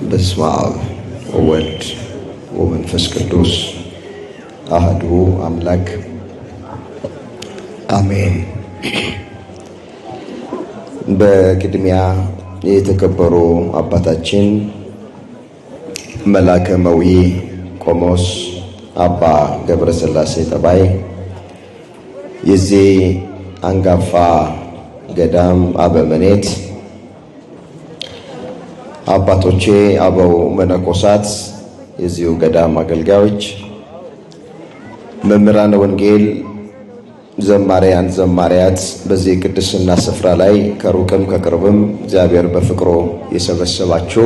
በስመ አብ ወወልድ ወመንፈስ ቅዱስ አሐዱ አምላክ አሜን። በቅድሚያ የተከበሩ አባታችን መላከ መዊ ቆሞስ አባ ገብረስላሴ ጠባይ የዚህ አንጋፋ ገዳም አበምኔት፣ አባቶቼ አበው መነኮሳት፣ የዚሁ ገዳም አገልጋዮች፣ መምህራነ ወንጌል፣ ዘማሪያን ዘማሪያት፣ በዚህ ቅድስና ስፍራ ላይ ከሩቅም ከቅርብም እግዚአብሔር በፍቅሩ የሰበሰባችሁ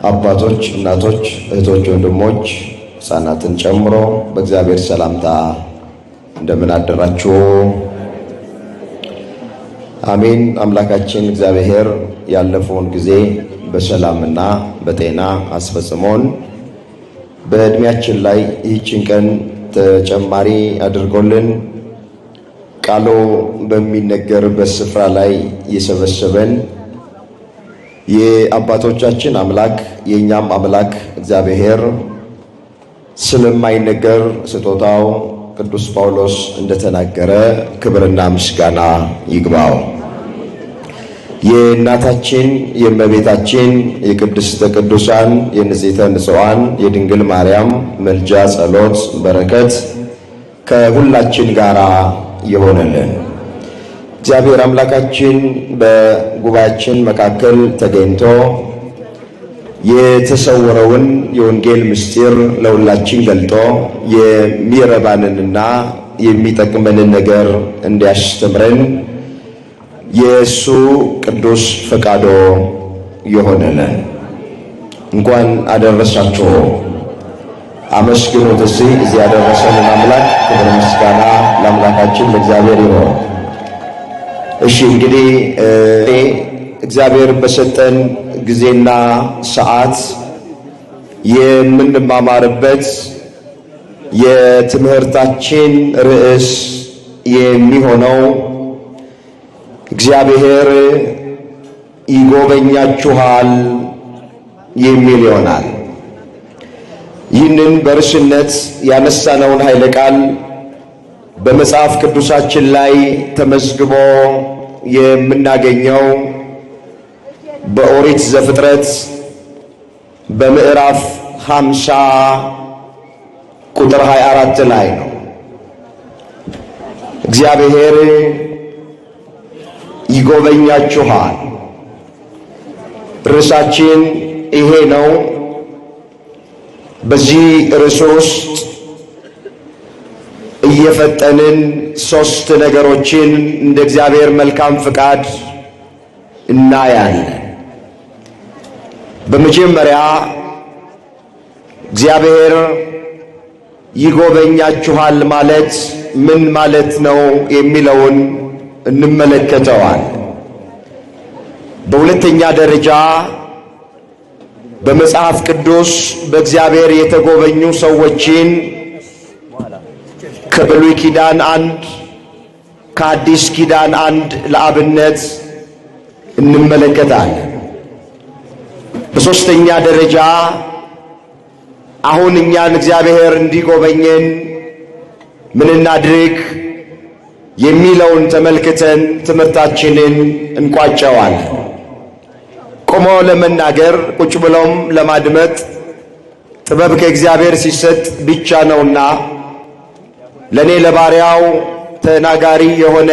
አባቶች፣ እናቶች፣ እህቶች፣ ወንድሞች፣ ሕፃናትን ጨምሮ በእግዚአብሔር ሰላምታ እንደምን አደራችሁ? አሜን። አምላካችን እግዚአብሔር ያለፈውን ጊዜ በሰላምና በጤና አስፈጽሞን በእድሜያችን ላይ ይህችን ቀን ተጨማሪ አድርጎልን ቃሉ በሚነገርበት ስፍራ ላይ የሰበሰበን የአባቶቻችን አምላክ የእኛም አምላክ እግዚአብሔር ስለማይነገር ስጦታው ቅዱስ ጳውሎስ እንደተናገረ ክብርና ምስጋና ይግባው። የእናታችን የእመቤታችን የቅድስተ ቅዱሳን የንጽሕተ ንጹሐን የድንግል ማርያም መልጃ ጸሎት በረከት ከሁላችን ጋር ይሆንልን። እግዚአብሔር አምላካችን በጉባኤያችን መካከል ተገኝቶ የተሰወረውን የወንጌል ምስጢር ለሁላችን ገልጦ የሚረባንንና የሚጠቅመንን ነገር እንዲያስተምረን የእሱ ቅዱስ ፈቃዶ ይሆንልን። እንኳን አደረሳችሁ። አመስግኑት እዚህ ያደረሰንን አምላክ። ክብር ምስጋና ለአምላካችን ለእግዚአብሔር ይሁን። እሺ እንግዲህ እግዚአብሔር በሰጠን ጊዜና ሰዓት የምንማማርበት የትምህርታችን ርዕስ የሚሆነው እግዚአብሔር ይጎበኛችኋል የሚል ይሆናል። ይህንን በርዕስነት ያነሳነውን ኃይለ ቃል በመጽሐፍ ቅዱሳችን ላይ ተመዝግቦ የምናገኘው በኦሪት ዘፍጥረት በምዕራፍ 50 ቁጥር 24 ላይ ነው። እግዚአብሔር ይጎበኛችኋል። ርዕሳችን ይሄ ነው። በዚህ ርዕስ ውስጥ እየፈጠንን 3 ነገሮችን እንደ እግዚአብሔር መልካም ፍቃድ እናያለን። በመጀመሪያ እግዚአብሔር ይጎበኛችኋል ማለት ምን ማለት ነው የሚለውን እንመለከተዋል። በሁለተኛ ደረጃ በመጽሐፍ ቅዱስ በእግዚአብሔር የተጎበኙ ሰዎችን ከብሉይ ኪዳን አንድ ከአዲስ ኪዳን አንድ ለአብነት እንመለከታለን። በሶስተኛ ደረጃ አሁን እኛን እግዚአብሔር እንዲጎበኘን ምን እናድርግ የሚለውን ተመልክተን ትምህርታችንን እንቋጨዋለን። ቆሞ ለመናገር ቁጭ ብሎም ለማድመጥ ጥበብ ከእግዚአብሔር ሲሰጥ ብቻ ነውና ለኔ ለባሪያው ተናጋሪ የሆነ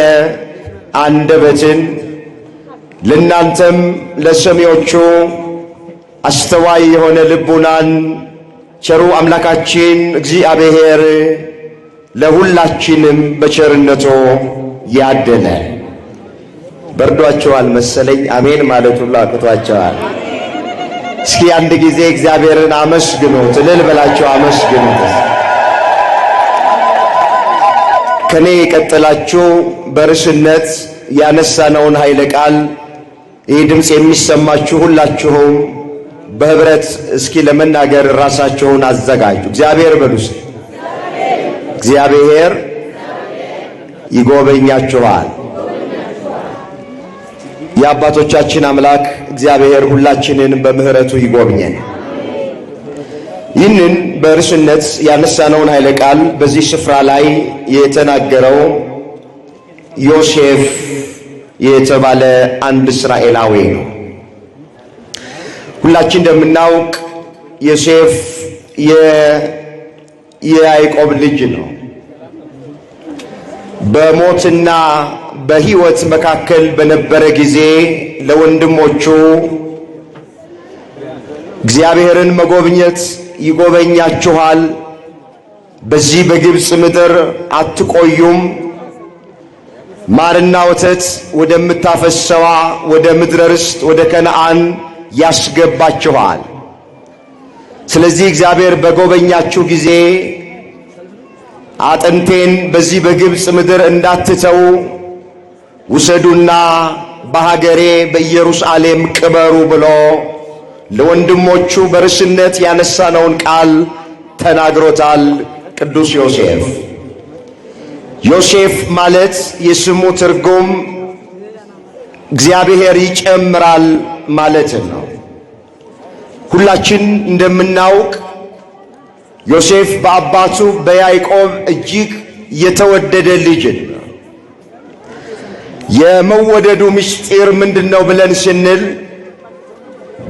አንደበትን ለናንተም ለሰሚዎቹ አስተዋይ የሆነ ልቡናን ቸሩ አምላካችን እግዚአብሔር ለሁላችንም በቸርነቱ ያደለ። በርዷቸዋል መሰለኝ አሜን ማለት ሁሉ አቅቷቸዋል። እስኪ አንድ ጊዜ እግዚአብሔርን አመስግኑት፣ እልል በላቸው አመስግኑት። ከኔ የቀጠላችሁ በርዕስነት ያነሳነውን ኃይለ ቃል ይህ ድምፅ የሚሰማችሁ ሁላችሁም በህብረት እስኪ ለመናገር ራሳችሁን አዘጋጁ። እግዚአብሔር በሉስ። እግዚአብሔር ይጎበኛችኋል። የአባቶቻችን አምላክ እግዚአብሔር ሁላችንን በምህረቱ ይጎብኘን። ይህንን በርዕስነት ያነሳነውን ኃይለ ቃል በዚህ ስፍራ ላይ የተናገረው ዮሴፍ የተባለ አንድ እስራኤላዊ ነው። ሁላችን እንደምናውቅ ዮሴፍ የያዕቆብ ልጅ ነው። በሞትና በሕይወት መካከል በነበረ ጊዜ ለወንድሞቹ እግዚአብሔርን መጎብኘት ይጎበኛችኋል፣ በዚህ በግብፅ ምድር አትቆዩም፣ ማርና ወተት ወደምታፈሰዋ ወደ ምድረ ርስት ወደ ከነዓን ያስገባችኋል። ስለዚህ እግዚአብሔር በጎበኛችሁ ጊዜ አጥንቴን በዚህ በግብፅ ምድር እንዳትተው ውሰዱና በሀገሬ በኢየሩሳሌም ቅበሩ ብሎ ለወንድሞቹ በርዕስነት ያነሳነውን ቃል ተናግሮታል ቅዱስ ዮሴፍ። ዮሴፍ ማለት የስሙ ትርጉም እግዚአብሔር ይጨምራል ማለት ነው። ሁላችን እንደምናውቅ ዮሴፍ በአባቱ በያዕቆብ እጅግ የተወደደ ልጅ ነው። የመወደዱ ምስጢር ምንድነው ብለን ስንል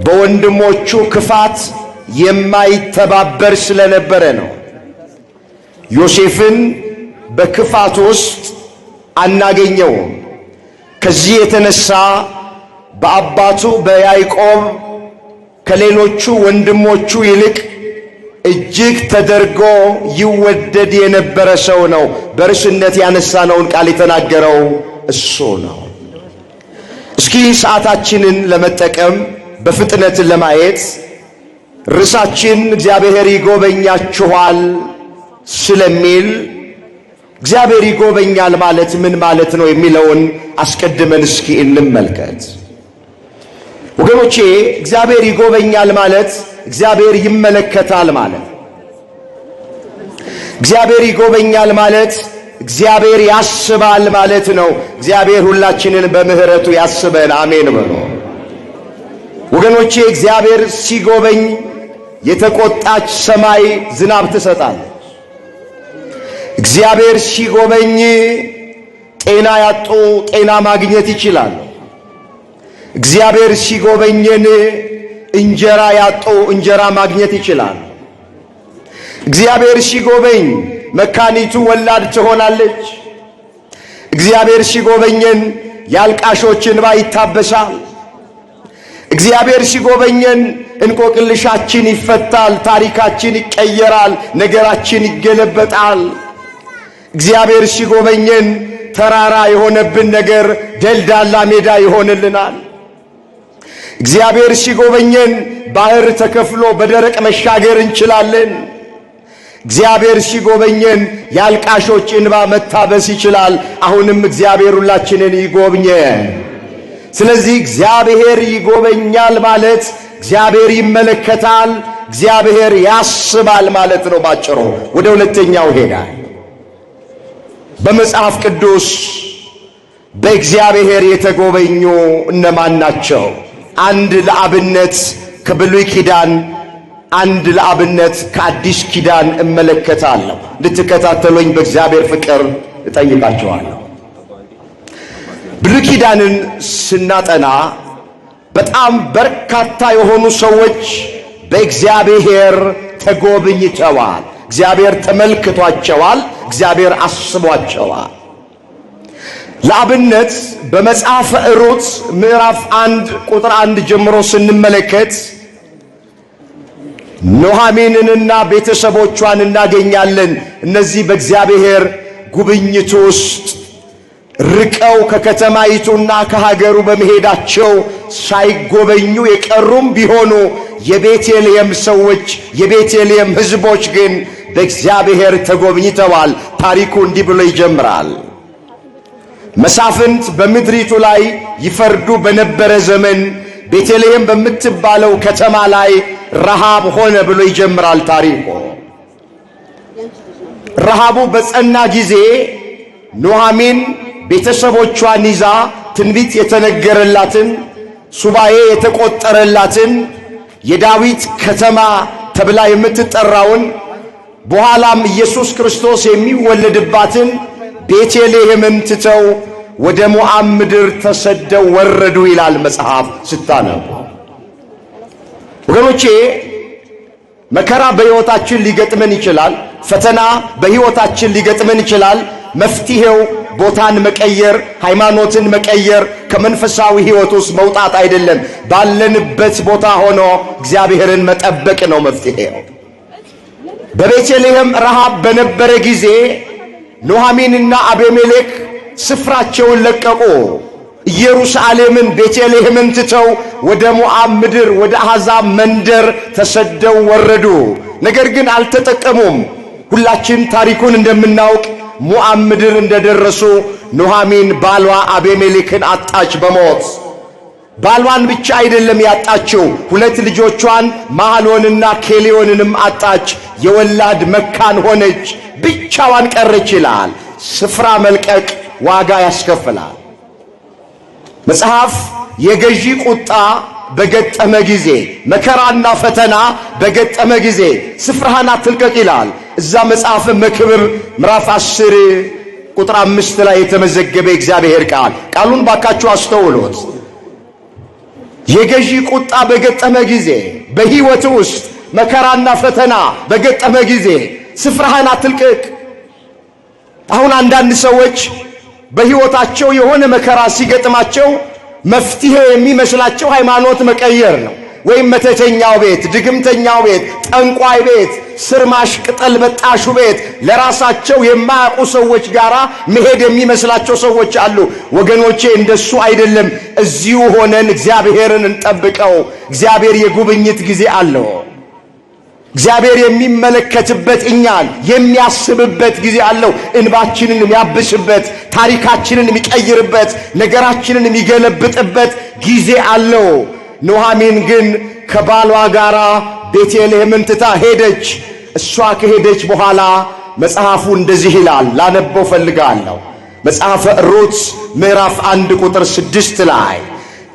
በወንድሞቹ ክፋት የማይተባበር ስለነበረ ነው። ዮሴፍን በክፋት ውስጥ አናገኘውም። ከዚህ የተነሳ በአባቱ በያዕቆብ ከሌሎቹ ወንድሞቹ ይልቅ እጅግ ተደርጎ ይወደድ የነበረ ሰው ነው። በርዕስነት ያነሳነውን ቃል የተናገረው እሱ ነው። እስኪ ሰዓታችንን ለመጠቀም በፍጥነት ለማየት ርዕሳችን እግዚአብሔር ይጎበኛችኋል ስለሚል እግዚአብሔር ይጎበኛል ማለት ምን ማለት ነው የሚለውን አስቀድመን እስኪ እንመልከት። ወገኖቼ እግዚአብሔር ይጎበኛል ማለት እግዚአብሔር ይመለከታል ማለት። እግዚአብሔር ይጎበኛል ማለት እግዚአብሔር ያስባል ማለት ነው። እግዚአብሔር ሁላችንን በምህረቱ ያስበን። አሜን በሉ ወገኖቼ። እግዚአብሔር ሲጎበኝ የተቆጣች ሰማይ ዝናብ ትሰጣለች። እግዚአብሔር ሲጎበኝ ጤና ያጡ ጤና ማግኘት ይችላል። እግዚአብሔር ሲጎበኝን እንጀራ ያጡ እንጀራ ማግኘት ይችላል። እግዚአብሔር ሲጎበኝ መካኒቱ ወላድ ትሆናለች። እግዚአብሔር ሲጎበኝን ያልቃሾች እንባ ይታበሳል። እግዚአብሔር ሲጎበኝን እንቆቅልሻችን ይፈታል፣ ታሪካችን ይቀየራል፣ ነገራችን ይገለበጣል። እግዚአብሔር ሲጎበኝን ተራራ የሆነብን ነገር ደልዳላ ሜዳ ይሆንልናል። እግዚአብሔር ሲጎበኝን ባህር ተከፍሎ በደረቅ መሻገር እንችላለን። እግዚአብሔር ሲጎበኝን ያልቃሾች እንባ መታበስ ይችላል። አሁንም እግዚአብሔር ሁላችንን ይጎብኘን። ስለዚህ እግዚአብሔር ይጎበኛል ማለት እግዚአብሔር ይመለከታል፣ እግዚአብሔር ያስባል ማለት ነው። ባጭሩ ወደ ሁለተኛው ሄዳል። በመጽሐፍ ቅዱስ በእግዚአብሔር የተጎበኙ እነማን ናቸው? አንድ ለአብነት ከብሉይ ኪዳን፣ አንድ ለአብነት ከአዲስ ኪዳን እመለከታለሁ። እንድትከታተሉኝ በእግዚአብሔር ፍቅር እጠይቃችኋለሁ። ብሉይ ኪዳንን ስናጠና በጣም በርካታ የሆኑ ሰዎች በእግዚአብሔር ተጎብኝተዋል። እግዚአብሔር ተመልክቷቸዋል። እግዚአብሔር አስቧቸዋል። ለአብነት በመጽሐፈ ሩት ምዕራፍ 1 ቁጥር 1 ጀምሮ ስንመለከት ኑኃሚንንና ቤተሰቦቿን እናገኛለን። እነዚህ በእግዚአብሔር ጉብኝት ውስጥ ርቀው ከከተማይቱና ከሀገሩ በመሄዳቸው ሳይጎበኙ የቀሩም ቢሆኑ የቤተልሔም ሰዎች የቤተልሔም ሕዝቦች ግን በእግዚአብሔር ተጎብኝተዋል። ታሪኩ እንዲህ ብሎ ይጀምራል። መሳፍንት በምድሪቱ ላይ ይፈርዱ በነበረ ዘመን ቤተልሔም በምትባለው ከተማ ላይ ረሃብ ሆነ ብሎ ይጀምራል ታሪኩ። ረሃቡ በጸና ጊዜ ኑኃሚን ቤተሰቦቿን ይዛ ትንቢት የተነገረላትን ሱባኤ የተቆጠረላትን የዳዊት ከተማ ተብላ የምትጠራውን በኋላም ኢየሱስ ክርስቶስ የሚወለድባትን ቤተልሔምን ትተው ወደ ሞዓብ ምድር ተሰደው ወረዱ ይላል መጽሐፍ ስታነቡ። ወገኖቼ መከራ በሕይወታችን ሊገጥመን ይችላል። ፈተና በሕይወታችን ሊገጥመን ይችላል። መፍትሄው ቦታን መቀየር፣ ሃይማኖትን መቀየር፣ ከመንፈሳዊ ሕይወት ውስጥ መውጣት አይደለም። ባለንበት ቦታ ሆኖ እግዚአብሔርን መጠበቅ ነው መፍትሄው። በቤተልሔም ረሃብ በነበረ ጊዜ ኑኃሚንና አቤሜሌክ ስፍራቸውን ለቀቁ። ኢየሩሳሌምን ቤተልሔምን ትተው ወደ ሞዓብ ምድር ወደ አሕዛብ መንደር ተሰደው ወረዱ። ነገር ግን አልተጠቀሙም። ሁላችን ታሪኩን እንደምናውቅ ሞዓብ ምድር እንደደረሱ ኑኃሚን ባሏ አቤሜሌክን አጣች በሞት። ባሏን ብቻ አይደለም ያጣችው፣ ሁለት ልጆቿን ማህሎንና ኬሊዮንንም አጣች። የወላድ መካን ሆነች፣ ብቻዋን ቀረች ይላል። ስፍራ መልቀቅ ዋጋ ያስከፍላል። መጽሐፍ የገዢ ቁጣ በገጠመ ጊዜ፣ መከራና ፈተና በገጠመ ጊዜ ስፍራህን አትልቀቅ ይላል። እዛ መጽሐፍ መክብብ ምዕራፍ 10 ቁጥር 5 ላይ የተመዘገበ እግዚአብሔር ቃሉን ባካችሁ አስተውሉት። የገዢ ቁጣ በገጠመ ጊዜ፣ በሕይወት ውስጥ መከራና ፈተና በገጠመ ጊዜ ስፍራህን አትልቀቅ። አሁን አንዳንድ ሰዎች በሕይወታቸው የሆነ መከራ ሲገጥማቸው መፍትሄ የሚመስላቸው ሃይማኖት መቀየር ነው፣ ወይም መተተኛው ቤት፣ ድግምተኛው ቤት፣ ጠንቋይ ቤት፣ ስርማሽ ቅጠል በጣሹ ቤት፣ ለራሳቸው የማያውቁ ሰዎች ጋር መሄድ የሚመስላቸው ሰዎች አሉ። ወገኖቼ እንደሱ አይደለም። እዚሁ ሆነን እግዚአብሔርን እንጠብቀው። እግዚአብሔር የጉብኝት ጊዜ አለው። እግዚአብሔር የሚመለከትበት እኛን የሚያስብበት ጊዜ አለው። እንባችንን የሚያብስበት፣ ታሪካችንን የሚቀይርበት፣ ነገራችንን የሚገለብጥበት ጊዜ አለው። ኑኃሚን ግን ከባሏ ጋር ቤተልሔምን ትታ ሄደች። እሷ ከሄደች በኋላ መጽሐፉ እንደዚህ ይላል፣ ላነበው ፈልጋለሁ። መጽሐፈ ሩት ምዕራፍ 1 ቁጥር 6 ላይ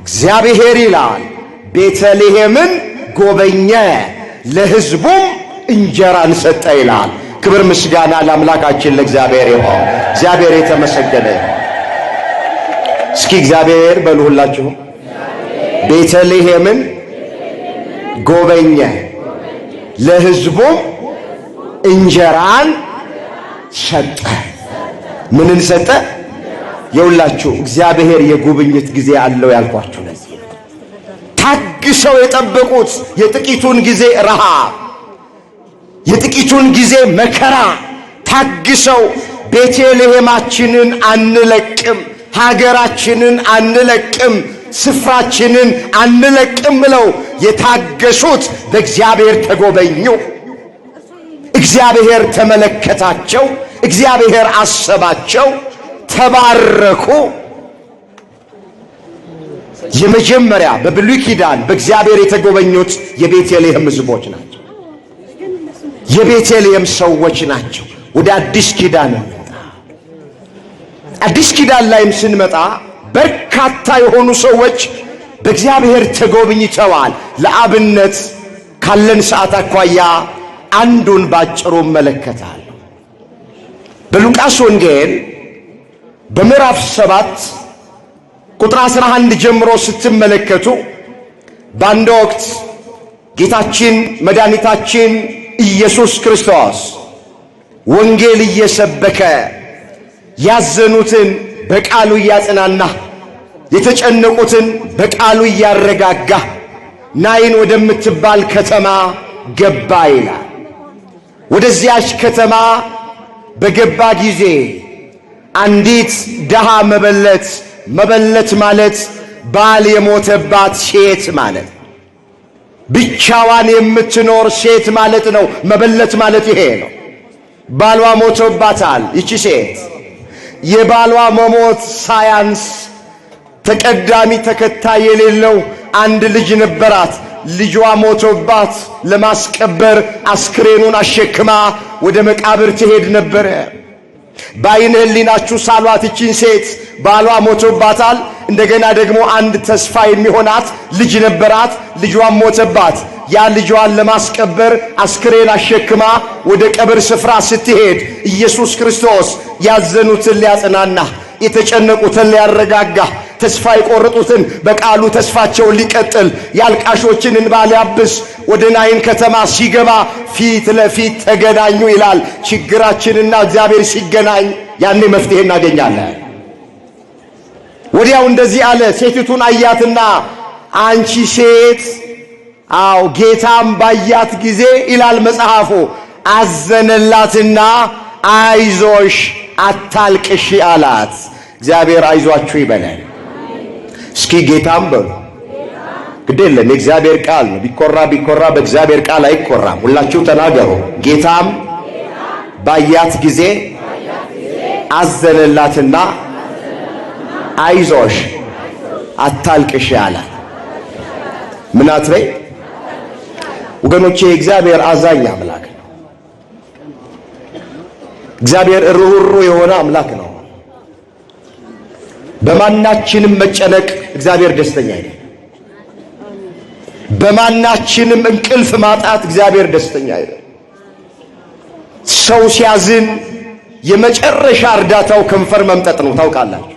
እግዚአብሔር ይላል ቤተልሔምን ጎበኘ ለሕዝቡም እንጀራን ሰጠ ይላል። ክብር ምስጋና ለአምላካችን ለእግዚአብሔር ይሁን። እግዚአብሔር የተመሰገነ ይሁን። እስኪ እግዚአብሔር በሉ ሁላችሁ። ቤተልሔምን ጎበኘ ለሕዝቡም እንጀራን ሰጠ። ምንን ሰጠ? የሁላችሁ እግዚአብሔር የጉብኝት ጊዜ አለው ያልኳችሁ ለዚህ ታግሰው የጠበቁት የጥቂቱን ጊዜ ረሃብ፣ የጥቂቱን ጊዜ መከራ ታግሰው ቤተልሔማችንን አንለቅም፣ ሀገራችንን አንለቅም፣ ስፍራችንን አንለቅም ብለው የታገሱት በእግዚአብሔር ተጎበኙ። እግዚአብሔር ተመለከታቸው፣ እግዚአብሔር አሰባቸው፣ ተባረኩ። የመጀመሪያ በብሉይ ኪዳን በእግዚአብሔር የተጎበኙት የቤተልሔም ሕዝቦች ናቸው። የቤተልሔም ሰዎች ናቸው። ወደ አዲስ ኪዳን እንመጣ። አዲስ ኪዳን ላይም ስንመጣ በርካታ የሆኑ ሰዎች በእግዚአብሔር ተጎብኝተዋል። ለአብነት ካለን ሰዓት አኳያ አንዱን ባጭሩ መለከታል። በሉቃስ ወንጌል በምዕራፍ 7 ቁጥር 11 ጀምሮ ስትመለከቱ በአንድ ወቅት ጌታችን መድኃኒታችን ኢየሱስ ክርስቶስ ወንጌል እየሰበከ ያዘኑትን በቃሉ እያጽናና የተጨነቁትን በቃሉ እያረጋጋ ናይን ወደምትባል ከተማ ገባ ይላል። ወደዚያች ከተማ በገባ ጊዜ አንዲት ደሃ መበለት ማለት ባል የሞተባት ሴት ማለት፣ ብቻዋን የምትኖር ሴት ማለት ነው። መበለት ማለት ይሄ ነው። ባሏ ሞቶባታል። ይቺ ሴት የባሏ መሞት ሳያንስ ተቀዳሚ ተከታይ የሌለው አንድ ልጅ ነበራት። ልጇ ሞቶባት ለማስቀበር አስክሬኑን አሸክማ ወደ መቃብር ትሄድ ነበረ። በዓይነ ሕሊናችሁ ሳሏት። ይቺን ሴት ባሏ ሞቶባታል፣ እንደገና ደግሞ አንድ ተስፋ የሚሆናት ልጅ ነበራት። ልጇን ሞተባት። ያ ልጇን ለማስቀበር አስክሬን አሸክማ ወደ ቀብር ስፍራ ስትሄድ ኢየሱስ ክርስቶስ ያዘኑትን ሊያጽናና፣ የተጨነቁትን ሊያረጋጋ፣ ተስፋ የቆረጡትን በቃሉ ተስፋቸውን ሊቀጥል፣ ያልቃሾችን እንባ ሊያብስ ወደ ናይን ከተማ ሲገባ ፊት ለፊት ተገናኙ ይላል። ችግራችንና እግዚአብሔር ሲገናኝ ያኔ መፍትሄ እናገኛለን። ወዲያው እንደዚህ አለ። ሴቲቱን አያትና አንቺ ሴት፣ አው ጌታም ባያት ጊዜ ይላል መጽሐፉ፣ አዘነላትና አይዞሽ አታልቅሽ አላት። እግዚአብሔር አይዟችሁ ይበላል። እስኪ ጌታም በሉ። ግዴለም የእግዚአብሔር ቃል ነው። ቢኮራ በእግዚአብሔር ቃል አይኮራም። ሁላችሁ ተናገሩ። ጌታም ባያት ጊዜ አዘነላትና አይዞሽ አታልቅሽ አላት። ምን አትበይ ወገኖቼ፣ እግዚአብሔር አዛኝ አምላክ ነው። እግዚአብሔር ርኅሩህ የሆነ አምላክ ነው። በማናችንም መጨነቅ እግዚአብሔር ደስተኛ አይደለም። በማናችንም እንቅልፍ ማጣት እግዚአብሔር ደስተኛ አይደለም። ሰው ሲያዝን የመጨረሻ እርዳታው ከንፈር መምጠጥ ነው። ታውቃላችሁ፣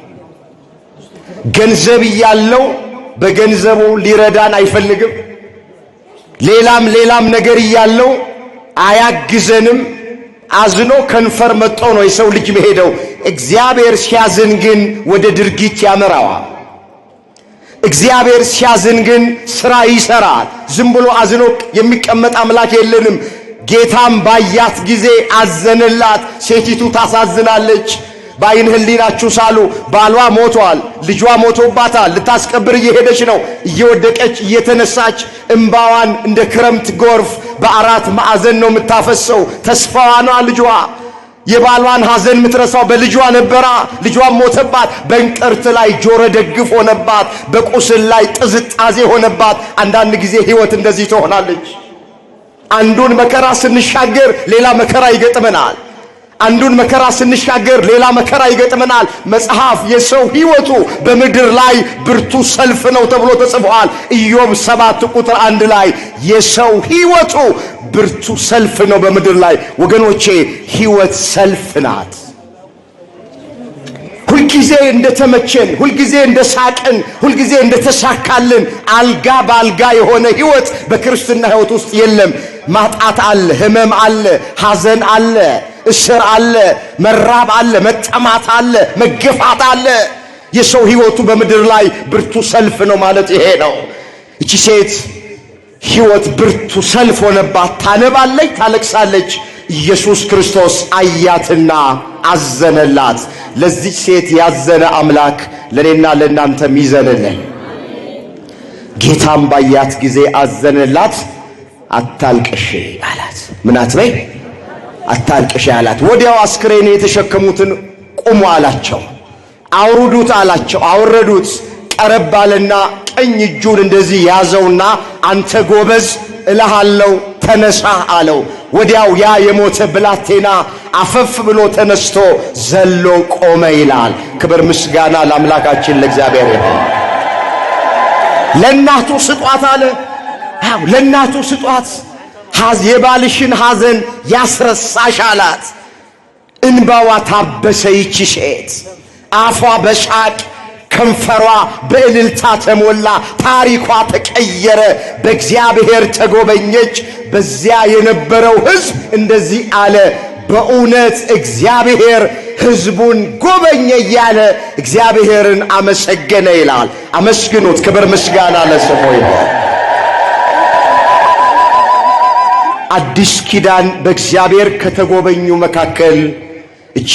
ገንዘብ እያለው በገንዘቡ ሊረዳን አይፈልግም። ሌላም ነገር እያለው አያግዘንም። አዝኖ ከንፈር መጥቶ ነው የሰው ልጅ መሄደው። እግዚአብሔር ሲያዝን ግን ወደ ድርጊት ያመራዋል። እግዚአብሔር ሲያዝን ግን ስራ ይሰራል። ዝም ብሎ አዝኖ የሚቀመጥ አምላክ የለንም። ጌታም ባያት ጊዜ አዘነላት። ሴቲቱ ታሳዝናለች። በዓይነ ሕሊናችሁ ሳሉ ባሏ ሞቷል፣ ልጇ ሞቶባታል። ልታስቀብር እየሄደች ነው። እየወደቀች እየተነሳች እንባዋን እንደ ክረምት ጎርፍ በአራት ማዕዘን ነው የምታፈሰው። ተስፋዋ ነው ልጇ። የባሏን ሐዘን የምትረሳው በልጇ ነበራ። ልጇን ሞተባት። በእንቅርት ላይ ጆሮ ደግፍ ሆነባት። በቁስል ላይ ጥዝጣዜ ሆነባት። አንዳንድ ጊዜ ሕይወት እንደዚህ ትሆናለች። አንዱን መከራ ስንሻገር ሌላ መከራ ይገጥመናል። አንዱን መከራ ስንሻገር ሌላ መከራ ይገጥመናል። መጽሐፍ የሰው ሕይወቱ በምድር ላይ ብርቱ ሰልፍ ነው ተብሎ ተጽፏል። ኢዮብ 7 ቁጥር 1 ላይ የሰው ሕይወቱ ብርቱ ሰልፍ ነው በምድር ላይ። ወገኖቼ ሕይወት ሰልፍ ናት። ሁልጊዜ እንደተመቸን፣ ሁልጊዜ እንደሳቅን፣ ሁልጊዜ እንደተሳካልን አልጋ ባልጋ የሆነ ሕይወት በክርስትና ሕይወት ውስጥ የለም። ማጣት አለ፣ ህመም አለ፣ ሐዘን አለ፣ እስር አለ፣ መራብ አለ፣ መጠማት አለ፣ መገፋት አለ። የሰው ሕይወቱ በምድር ላይ ብርቱ ሰልፍ ነው ማለት ይሄ ነው። እቺ ሴት ሕይወት ብርቱ ሰልፍ ሆነባት። ታነባለች፣ ታለቅሳለች። ኢየሱስ ክርስቶስ አያትና አዘነላት። ለዚህ ሴት ያዘነ አምላክ ለኔና ለእናንተም ይዘንልን። ጌታም ባያት ጊዜ አዘነላት፣ አታልቅሽ አላት። ምን አትበይ? አታልቅሽ አላት። ወዲያው አስክሬን የተሸከሙትን ቁሙ አላቸው። አውርዱት አላቸው። አወረዱት። ቀረብ አለና ቀኝ እጁን እንደዚህ ያዘውና አንተ ጎበዝ እልሃለሁ ተነሳ አለው። ወዲያው ያ የሞተ ብላቴና አፈፍ ብሎ ተነስቶ ዘሎ ቆመ ይላል። ክብር ምስጋና ለአምላካችን ለእግዚአብሔር ይሁን። ለእናቱ ስጧት አለ። አው ለእናቱ ስጧት፣ የባልሽን ሐዘን ያስረሳሽ አላት። እንባዋ ታበሰ። ይቺ ሴት አፏ በሳቅ ከንፈሯ በእልልታ ተሞላ። ታሪኳ ተቀየረ። በእግዚአብሔር ተጎበኘች። በዚያ የነበረው ሕዝብ እንደዚህ አለ፣ በእውነት እግዚአብሔር ሕዝቡን ጎበኘ እያለ እግዚአብሔርን አመሰገነ ይላል። አመስግኑት። ክብር ምስጋና ለስሙ ይሁን። አዲስ ኪዳን በእግዚአብሔር ከተጎበኙ መካከል እቺ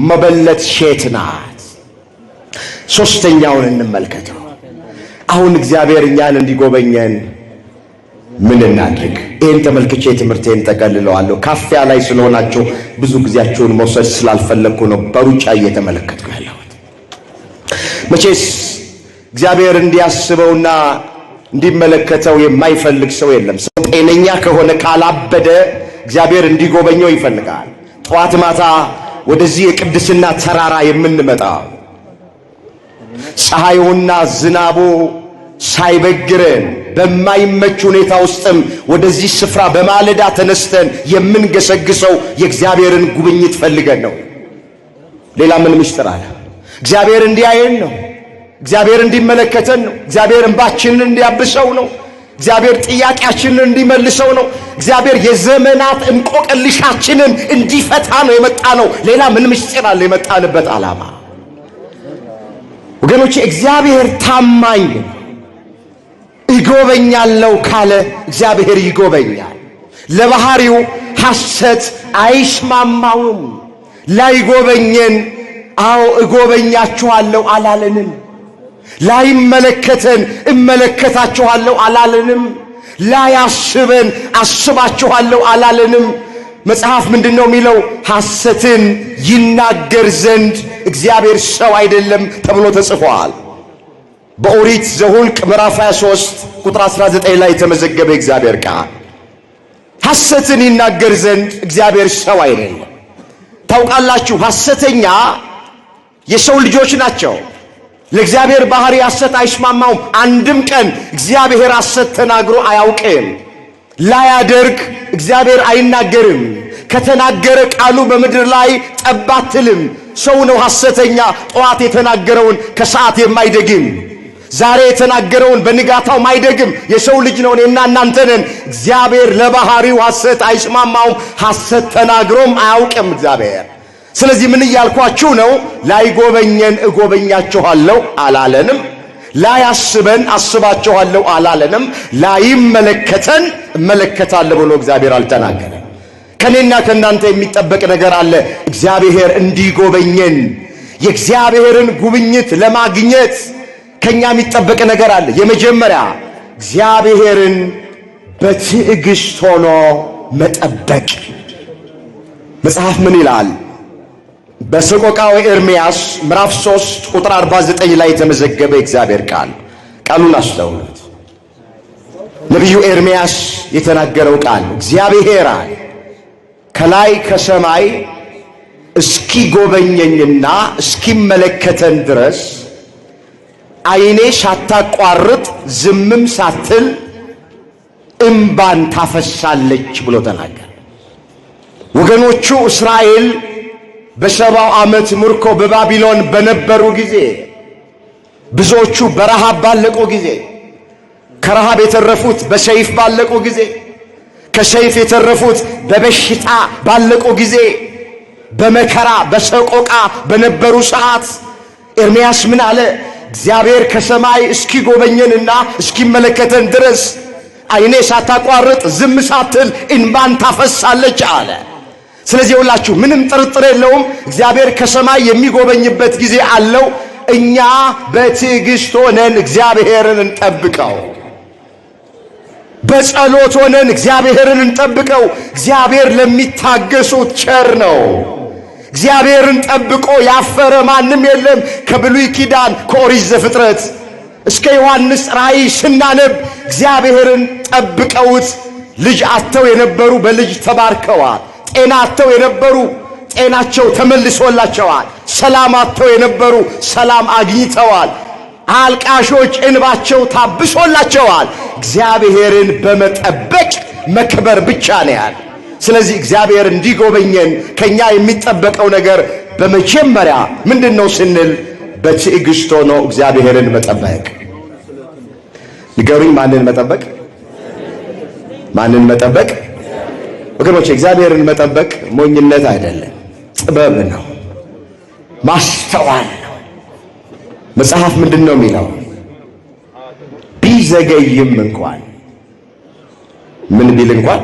መበለት ሴት ናት። ሶስተኛውን እንመልከተው። አሁን እግዚአብሔር እኛን እንዲጎበኘን ምን እናድርግ? ይህን ተመልክቼ ትምህርቴን ጠቀልለዋለሁ። ካፊያ ላይ ስለሆናችሁ ብዙ ጊዜያችሁን መውሰድ ስላልፈለግኩ ነው በሩጫ እየተመለከትኩ ያለሁት። መቼስ እግዚአብሔር እንዲያስበውና እንዲመለከተው የማይፈልግ ሰው የለም። ሰው ጤነኛ ከሆነ ካላበደ እግዚአብሔር እንዲጎበኘው ይፈልጋል። ጠዋት ማታ ወደዚህ የቅድስና ተራራ የምንመጣ ፀሐዩና ዝናቡ ሳይበግረን በማይመች ሁኔታ ውስጥም ወደዚህ ስፍራ በማለዳ ተነስተን የምንገሰግሰው የእግዚአብሔርን ጉብኝት ፈልገን ነው። ሌላ ምን ምስጢር አለ? እግዚአብሔር እንዲያየን ነው። እግዚአብሔር እንዲመለከተን ነው። እግዚአብሔር እንባችንን እንዲያብሰው ነው። እግዚአብሔር ጥያቄያችንን እንዲመልሰው ነው። እግዚአብሔር የዘመናት እንቆቅልሻችንን እንዲፈታ ነው የመጣ ነው። ሌላ ምን ምስጢር አለ? የመጣንበት ዓላማ ወገኖቼ፣ እግዚአብሔር ታማኝ ነው። ይጎበኛለው ካለ እግዚአብሔር ይጎበኛል። ለባህሪው ሐሰት አይስማማውም። ላይጎበኘን አዎ እጎበኛችኋለሁ አላለንም። ላይመለከተን እመለከታችኋለሁ አላለንም። ላያስበን አስባችኋለሁ አላለንም። መጽሐፍ ምንድነው የሚለው? ሐሰትን ይናገር ዘንድ እግዚአብሔር ሰው አይደለም ተብሎ ተጽፏል። በኦሪት ዘኍልቍ ምዕራፍ 23 ቁጥር 19 ላይ የተመዘገበ እግዚአብሔር ቃል ሐሰትን ይናገር ዘንድ እግዚአብሔር ሰው አይደለም። ታውቃላችሁ፣ ሐሰተኛ የሰው ልጆች ናቸው። ለእግዚአብሔር ባህሪ ሐሰት አይስማማውም። አንድም ቀን እግዚአብሔር ሐሰት ተናግሮ አያውቅም። ላያደርግ እግዚአብሔር አይናገርም። ከተናገረ ቃሉ በምድር ላይ ጠብ አትልም። ሰው ነው ሐሰተኛ፣ ጠዋት የተናገረውን ከሰዓት የማይደግም፣ ዛሬ የተናገረውን በንጋታው ማይደግም የሰው ልጅ ነው። እኔና እናንተ ነን። እግዚአብሔር ለባህሪው ሐሰት አይስማማውም። ሐሰት ተናግሮም አያውቅም እግዚአብሔር። ስለዚህ ምን እያልኳችሁ ነው? ላይጎበኘን እጎበኛችኋለሁ አላለንም። ላያስበን አስባችኋለሁ አላለንም። ላይመለከተን እመለከታለሁ ብሎ እግዚአብሔር አልተናገረም። ከኔና ከእናንተ የሚጠበቅ ነገር አለ። እግዚአብሔር እንዲጎበኘን የእግዚአብሔርን ጉብኝት ለማግኘት ከኛ የሚጠበቅ ነገር አለ። የመጀመሪያ እግዚአብሔርን በትዕግስት ሆኖ መጠበቅ። መጽሐፍ ምን ይላል? በሰቆቃወ ኤርምያስ ምዕራፍ 3 ቁጥር 49 ላይ የተመዘገበ እግዚአብሔር ቃል። ቃሉን አስተውሉት። ነቢዩ ኤርምያስ የተናገረው ቃል እግዚአብሔር ከላይ ከሰማይ እስኪጎበኘኝና እስኪመለከተን ድረስ ዓይኔ ሳታቋርጥ ዝምም ሳትል እምባን ታፈሳለች ብሎ ተናገረ። ወገኖቹ እስራኤል በ70 ዓመት ምርኮ በባቢሎን በነበሩ ጊዜ ብዙዎቹ በረሃብ ባለቁ ጊዜ፣ ከረሃብ የተረፉት በሰይፍ ባለቁ ጊዜ፣ ከሰይፍ የተረፉት በበሽታ ባለቁ ጊዜ፣ በመከራ በሰቆቃ በነበሩ ሰዓት ኤርምያስ ምን አለ? እግዚአብሔር ከሰማይ እስኪጎበኘንና እስኪመለከተን ድረስ ዓይኔ ሳታቋርጥ ዝም ሳትል እንባን ታፈሳለች አለ። ስለዚህ ሁላችሁ ምንም ጥርጥር የለውም እግዚአብሔር ከሰማይ የሚጎበኝበት ጊዜ አለው። እኛ በትዕግስት ሆነን እግዚአብሔርን እንጠብቀው። በጸሎት ሆነን እግዚአብሔርን እንጠብቀው። እግዚአብሔር ለሚታገሱት ቸር ነው። እግዚአብሔርን ጠብቆ ያፈረ ማንም የለም። ከብሉይ ኪዳን ከኦሪት ዘፍጥረት እስከ ዮሐንስ ራእይ ስናነብ እግዚአብሔርን ጠብቀውት ልጅ አጥተው የነበሩ በልጅ ተባርከዋል። ጤና አጥተው የነበሩ ጤናቸው ተመልሶላቸዋል። ሰላም አጥተው የነበሩ ሰላም አግኝተዋል። አልቃሾች እንባቸው ታብሶላቸዋል። እግዚአብሔርን በመጠበቅ መክበር ብቻ ነው ያለ። ስለዚህ እግዚአብሔር እንዲጎበኘን ከኛ የሚጠበቀው ነገር በመጀመሪያ ምንድነው ስንል በትዕግስት ሆኖ እግዚአብሔርን መጠበቅ። ንገሩኝ፣ ማንን መጠበቅ? ማንን መጠበቅ? ወገኖች፣ እግዚአብሔርን መጠበቅ ሞኝነት አይደለም፣ ጥበብ ነው፣ ማስተዋል ነው። መጽሐፍ ምንድነው የሚለው? ቢዘገይም እንኳን ምን ቢል እንኳን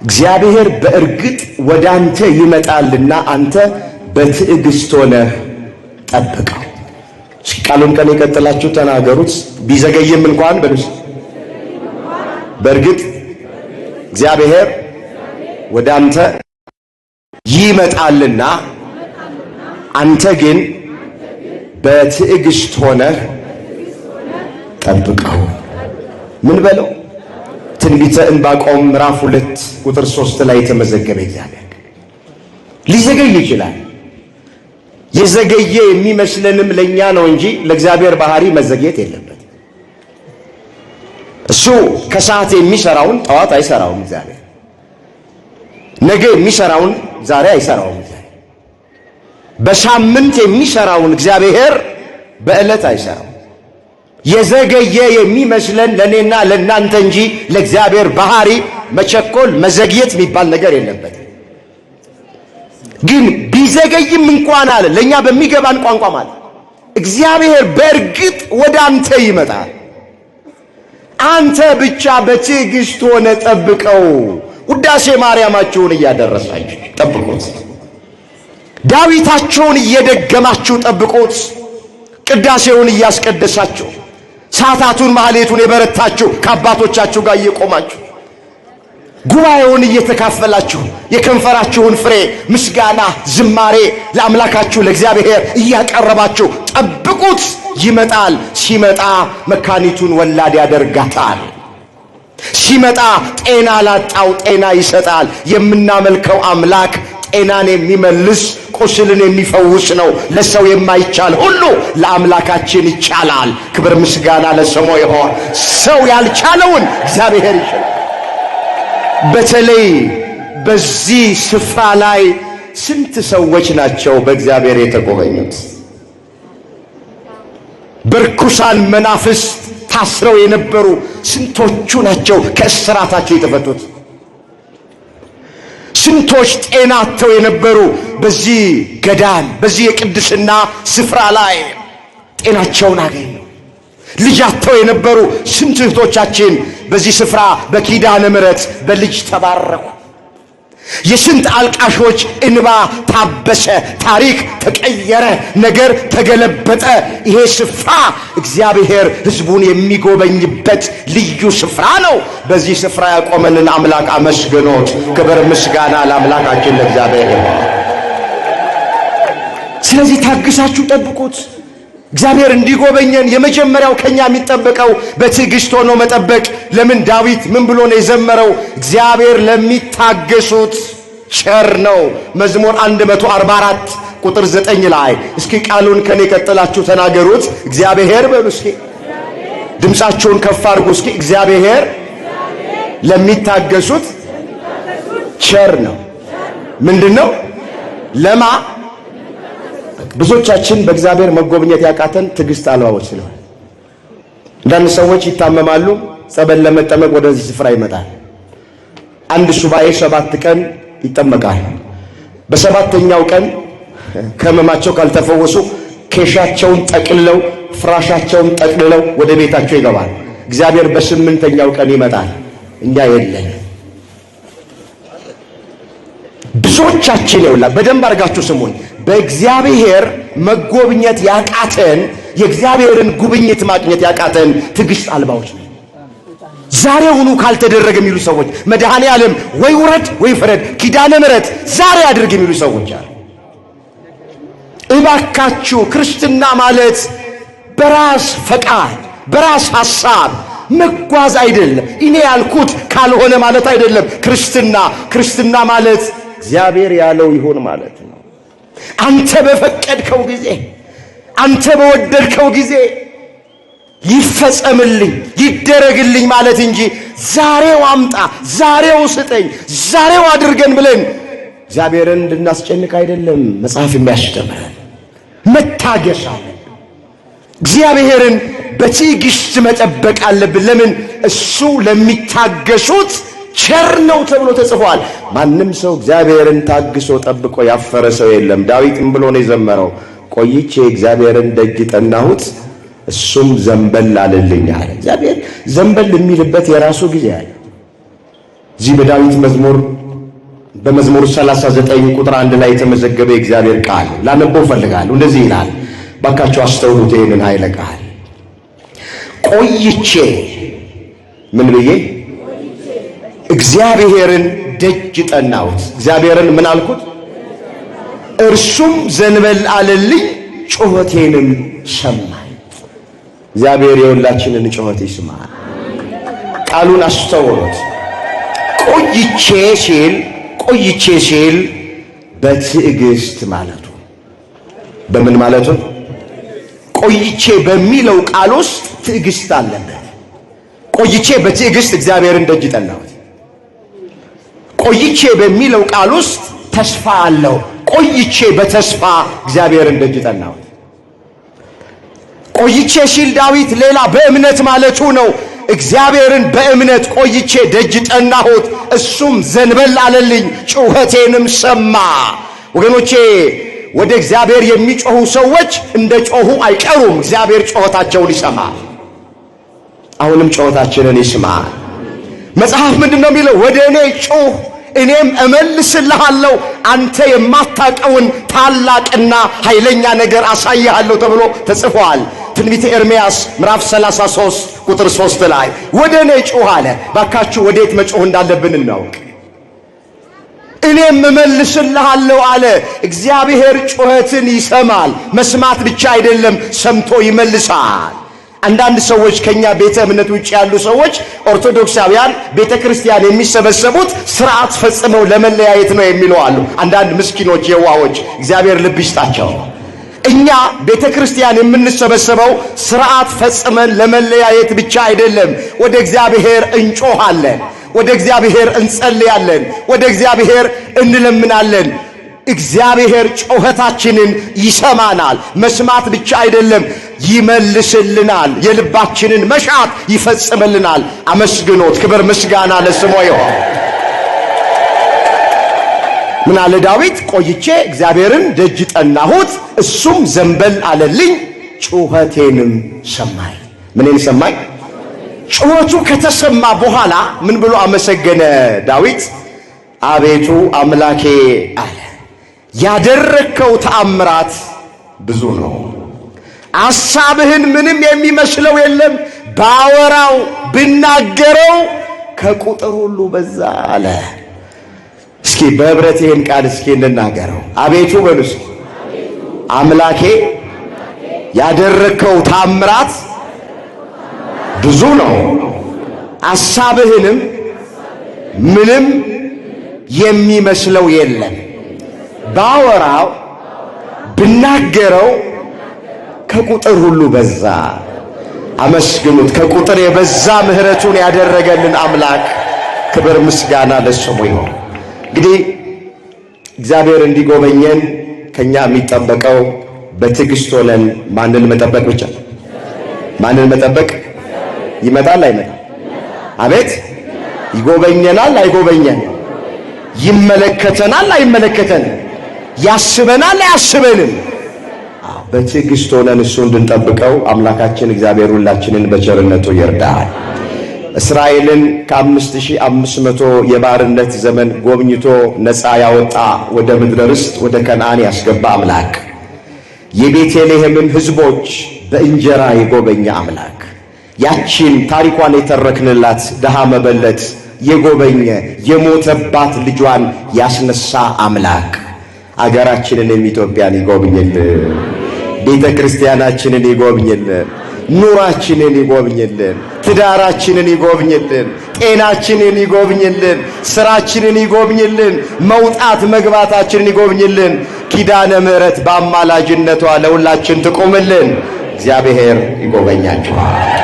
እግዚአብሔር በእርግጥ ወደ አንተ ይመጣልና አንተ በትዕግስት ሆነህ ጠብቀው። ቃሉን ቀን የቀጥላችሁ ተናገሩት። ቢዘገይም እንኳን በሉስ። በእርግጥ እግዚአብሔር ወደ አንተ ይመጣልና አንተ ግን በትዕግስት ሆነህ ጠብቀው። ምን በለው? ትንቢተ ዕንባቆም ምዕራፍ 2 ቁጥር 3 ላይ የተመዘገበ እግዚአብሔር ሊዘገይ ይችላል። የዘገየ የሚመስለንም ለኛ ነው እንጂ ለእግዚአብሔር ባህሪ መዘግየት የለበት። እሱ ከሰዓት የሚሰራውን ጠዋት አይሰራውም። እግዚአብሔር ነገ የሚሰራውን ዛሬ አይሰራውም። እግዚአብሔር በሳምንት የሚሰራውን እግዚአብሔር በዕለት አይሰራው። የዘገየ የሚመስለን ለኔና ለናንተ እንጂ ለእግዚአብሔር ባህሪ መቸኮል መዘግየት የሚባል ነገር የለበት። ግን ቢዘገይም እንኳን አለ ለኛ በሚገባን ቋንቋ ማለት እግዚአብሔር በእርግጥ ወደ አንተ ይመጣል። አንተ ብቻ በትዕግስት ሆነ ጠብቀው። ውዳሴ ማርያማችሁን እያደረሳችሁ ጠብቁት። ዳዊታችሁን እየደገማችሁ ጠብቁት። ቅዳሴውን እያስቀደሳችሁ ሰዓታቱን ማህሌቱን የበረታችሁ ከአባቶቻችሁ ጋር እየቆማችሁ ጉባኤውን እየተካፈላችሁ የከንፈራችሁን ፍሬ ምስጋና፣ ዝማሬ ለአምላካችሁ ለእግዚአብሔር እያቀረባችሁ ጠብቁት። ይመጣል። ሲመጣ መካኒቱን ወላድ ያደርጋታል። ሲመጣ ጤና ላጣው ጤና ይሰጣል። የምናመልከው አምላክ ጤናን የሚመልስ ቁስልን የሚፈውስ ነው። ለሰው የማይቻል ሁሉ ለአምላካችን ይቻላል። ክብር ምስጋና ለስሙ ይሁን። ሰው ያልቻለውን እግዚአብሔር ይችላል። በተለይ በዚህ ስፍራ ላይ ስንት ሰዎች ናቸው በእግዚአብሔር የተጎበኙት? በርኩሳን መናፍስት ታስረው የነበሩ ስንቶቹ ናቸው ከእስራታቸው የተፈቱት? ስንቶች ጤና አጥተው የነበሩ በዚህ ገዳም በዚህ የቅድስና ስፍራ ላይ ጤናቸውን አገኙ። ልጅ አጥተው የነበሩ ስንት እህቶቻችን በዚህ ስፍራ በኪዳነ ምሕረት በልጅ ተባረኩ። የስንት አልቃሾች እንባ ታበሰ፣ ታሪክ ተቀየረ፣ ነገር ተገለበጠ። ይሄ ስፍራ እግዚአብሔር ሕዝቡን የሚጎበኝበት ልዩ ስፍራ ነው። በዚህ ስፍራ ያቆመንን አምላክ አመስግኖት። ክብር ምስጋና ለአምላካችን ለእግዚአብሔር ይሁን። ስለዚህ ታግሳችሁ ጠብቁት። እግዚአብሔር እንዲጎበኘን የመጀመሪያው ከኛ የሚጠበቀው በትዕግስት ሆኖ መጠበቅ። ለምን ዳዊት ምን ብሎ ነው የዘመረው? እግዚአብሔር ለሚታገሱት ቸር ነው። መዝሙር 144 ቁጥር 9 ላይ እስኪ ቃሉን ከኔ ቀጥላችሁ ተናገሩት። እግዚአብሔር በሉ እስኪ ድምጻችሁን ከፍ አድርጉ እስኪ። እግዚአብሔር ለሚታገሱት ቸር ነው። ምንድነው? ለማ ብዙዎቻችን በእግዚአብሔር መጎብኘት ያቃተን ትዕግስት አልባዎች ስለሆነ አንዳንድ ሰዎች ይታመማሉ። ጸበል ለመጠመቅ ወደዚህ ስፍራ ይመጣል። አንድ ሱባኤ 7 ቀን ይጠመቃል። በሰባተኛው ቀን ከህመማቸው ካልተፈወሱ ኬሻቸውን ጠቅልለው ፍራሻቸውን ጠቅልለው ወደ ቤታቸው ይገባል። እግዚአብሔር በ8ኛው ቀን ይመጣል። እኛ የለን። ብዙዎቻችን ይውላ በደንብ አድርጋችሁ ስሙኝ። በእግዚአብሔር መጎብኘት ያቃተን የእግዚአብሔርን ጉብኝት ማግኘት ያቃተን ትዕግስት አልባዎች ነው። ዛሬውኑ ካልተደረገ የሚሉ ሰዎች መድኃኔ ዓለም ወይ ውረድ ወይ ፍረድ፣ ኪዳነ ምሕረት ዛሬ አድርግ የሚሉ ሰዎች አሉ። እባካችሁ ክርስትና ማለት በራስ ፈቃድ በራስ ሐሳብ መጓዝ አይደለም። እኔ ያልኩት ካልሆነ ማለት አይደለም። ክርስትና ማለት እግዚአብሔር ያለው ይሁን ማለት ነው። አንተ በፈቀድከው ጊዜ አንተ በወደድከው ጊዜ ይፈጸምልኝ ይደረግልኝ ማለት እንጂ ዛሬው አምጣ፣ ዛሬው ስጠኝ፣ ዛሬው አድርገን ብለን እግዚአብሔርን እንድናስጨንቅ አይደለም መጽሐፍ የሚያስተምረን። መታገስ አለብን። እግዚአብሔርን በትዕግስት መጠበቅ አለብን። ለምን? እሱ ለሚታገሱት ቸር ነው ተብሎ ተጽፏል። ማንም ሰው እግዚአብሔርን ታግሶ ጠብቆ ያፈረ ሰው የለም። ዳዊትም ብሎ ነው የዘመረው፣ ቆይቼ እግዚአብሔርን ደጅ ጠናሁት እሱም ዘንበል አለልኝ አለ። እግዚአብሔር ዘንበል የሚልበት የራሱ ጊዜ አለ። እዚህ በዳዊት በመዝሙር 39 ቁጥር 1 ላይ የተመዘገበ የእግዚአብሔር ቃል ላነበው ፈልጋለሁ። እንደዚህ ይላል። ባካችሁ አስተውሉት ይሄንን ኃይለ ቃል። ቆይቼ ምን ብዬ እግዚአብሔርን ደጅ ጠናሁት። እግዚአብሔርን ምን አልኩት? እርሱም ዘንበል አለልኝ ጩኸቴንም ሰማኝ። እግዚአብሔር የሁላችንን ጩኸት ይስማ። ቃሉን አስተውሉት። ቆይቼ ሲል በትዕግስት ማለቱ በምን ማለቱ? ቆይቼ በሚለው ቃል ውስጥ ትዕግስት አለበት። ቆይቼ በትዕግስት እግዚአብሔርን ደጅ ጠናሁት። ቆይቼ በሚለው ቃል ውስጥ ተስፋ አለው። ቆይቼ በተስፋ እግዚአብሔርን ደጅ ጠናሁት። ቆይቼ ሲል ዳዊት ሌላ በእምነት ማለቱ ነው። እግዚአብሔርን በእምነት ቆይቼ ደጅ ጠናሁት፣ እሱም ዘንበል አለልኝ፣ ጩኸቴንም ሰማ። ወገኖቼ ወደ እግዚአብሔር የሚጮሁ ሰዎች እንደ ጮሁ አይቀሩም። እግዚአብሔር ጮኸታቸውን ይሰማል። አሁንም ጮኸታችንን ይስማል። መጽሐፍ ምንድነው የሚለው? ወደ እኔ ጩህ እኔም እመልስልሃለሁ፣ አንተ የማታውቀውን ታላቅና ኃይለኛ ነገር አሳይሃለሁ ተብሎ ተጽፏል። ትንቢተ ኤርምያስ ምዕራፍ 33 ቁጥር 3 ላይ ወደ እኔ ጩህ አለ። ባካችሁ ወዴት መጮህ እንዳለብን እናውቅ። እኔም እመልስልሃለሁ አለ። እግዚአብሔር ጩኸትን ይሰማል። መስማት ብቻ አይደለም፣ ሰምቶ ይመልሳል። አንዳንድ ሰዎች ከኛ ቤተ እምነት ውጭ ያሉ ሰዎች ኦርቶዶክሳውያን ቤተ ክርስቲያን የሚሰበሰቡት ስርዓት ፈጽመው ለመለያየት ነው የሚሉ አሉ። አንዳንድ ምስኪኖች የዋሆች፣ እግዚአብሔር ልብ ይስጣቸው። እኛ ቤተ ክርስቲያን የምንሰበሰበው ስርዓት ፈጽመን ለመለያየት ብቻ አይደለም። ወደ እግዚአብሔር እንጮሃለን፣ ወደ እግዚአብሔር እንጸልያለን፣ ወደ እግዚአብሔር እንለምናለን። እግዚአብሔር ጩኸታችንን ይሰማናል። መስማት ብቻ አይደለም፣ ይመልስልናል። የልባችንን መሻት ይፈጽምልናል። አመስግኖት፣ ክብር ምስጋና ለስሙ ይሁን። ምን አለ ዳዊት? ቆይቼ እግዚአብሔርን ደጅ ጠናሁት፣ እሱም ዘንበል አለልኝ፣ ጩኸቴንም ሰማኝ። ምንን ሰማኝ? ጩኸቱ ከተሰማ በኋላ ምን ብሎ አመሰገነ ዳዊት? አቤቱ አምላኬ አለ፣ ያደረከው ተአምራት ብዙ ነው፣ ሐሳብህን ምንም የሚመስለው የለም፣ ባወራው ብናገረው ከቁጥር ሁሉ በዛ አለ። እስኪ በህብረት ይህን ቃል እስኪ እንናገረው። አቤቱ በሉ እስኪ፣ አምላኬ ያደረከው ተአምራት ብዙ ነው፣ ሐሳብህንም ምንም የሚመስለው የለም፣ ባወራው ብናገረው ከቁጥር ሁሉ በዛ። አመስግኑት። ከቁጥር የበዛ ምሕረቱን ያደረገልን አምላክ ክብር ምስጋና ለስሙ ይሁን። እንግዲህ እግዚአብሔር እንዲጎበኘን ከኛ የሚጠበቀው በትዕግስት ሆነን ማንን መጠበቅ ብቻ። ማንን መጠበቅ? ይመጣል አይመጣም? አቤት! ይጎበኘናል አይጎበኘን? ይመለከተናል አይመለከተንም? ያስበናል አያስበንም? በትዕግስት ሆነን እሱ እንድንጠብቀው አምላካችን እግዚአብሔር ሁላችንን በቸርነቱ ይርዳል። እስራኤልን ከ5500 የባርነት ዘመን ጎብኝቶ ነፃ ያወጣ፣ ወደ ምድረ ርስት ወደ ከነዓን ያስገባ አምላክ፣ የቤተልሔምን ሕዝቦች በእንጀራ የጎበኘ አምላክ፣ ያቺን ታሪኳን የተረክንላት ደሃ መበለት የጎበኘ የሞተባት ልጇን ያስነሳ አምላክ አገራችንን ኢትዮጵያን ይጎብኝልን፣ ቤተ ክርስቲያናችንን ይጎብኝልን፣ ኑራችንን ይጎብኝልን፣ ትዳራችንን ይጎብኝልን፣ ጤናችንን ይጎብኝልን፣ ስራችንን ይጎብኝልን፣ መውጣት መግባታችንን ይጎብኝልን። ኪዳነ ምሕረት በአማላጅነቷ ለሁላችን ትቆምልን። እግዚአብሔር ይጎበኛችኋል።